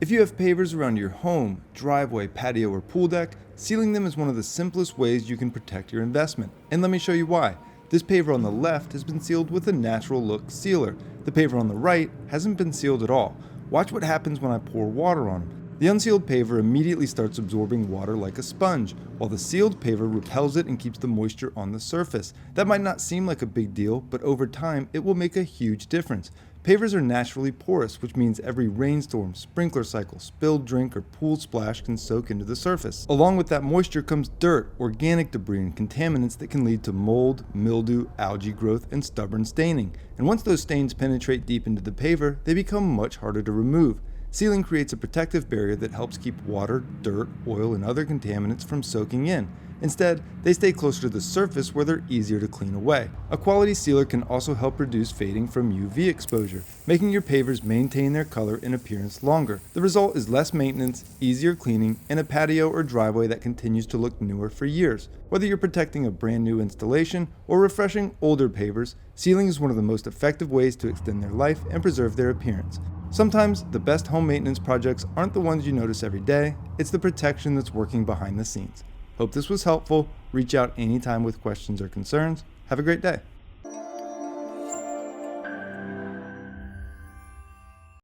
If you have pavers around your home, driveway, patio, or pool deck, sealing them is one of the simplest ways you can protect your investment. And let me show you why. This paver on the left has been sealed with a natural look sealer. The paver on the right hasn't been sealed at all. Watch what happens when I pour water on them. The unsealed paver immediately starts absorbing water like a sponge, while the sealed paver repels it and keeps the moisture on the surface. That might not seem like a big deal, but over time it will make a huge difference. Pavers are naturally porous, which means every rainstorm, sprinkler cycle, spilled drink, or pool splash can soak into the surface. Along with that moisture comes dirt, organic debris, and contaminants that can lead to mold, mildew, algae growth, and stubborn staining. And once those stains penetrate deep into the paver, they become much harder to remove. Sealing creates a protective barrier that helps keep water, dirt, oil, and other contaminants from soaking in. Instead, they stay closer to the surface where they're easier to clean away. A quality sealer can also help reduce fading from UV exposure, making your pavers maintain their color and appearance longer. The result is less maintenance, easier cleaning, and a patio or driveway that continues to look newer for years. Whether you're protecting a brand new installation or refreshing older pavers, sealing is one of the most effective ways to extend their life and preserve their appearance. Sometimes the best home maintenance projects aren't the ones you notice every day, it's the protection that's working behind the scenes. Hope this was helpful. Reach out anytime with questions or concerns. Have a great day.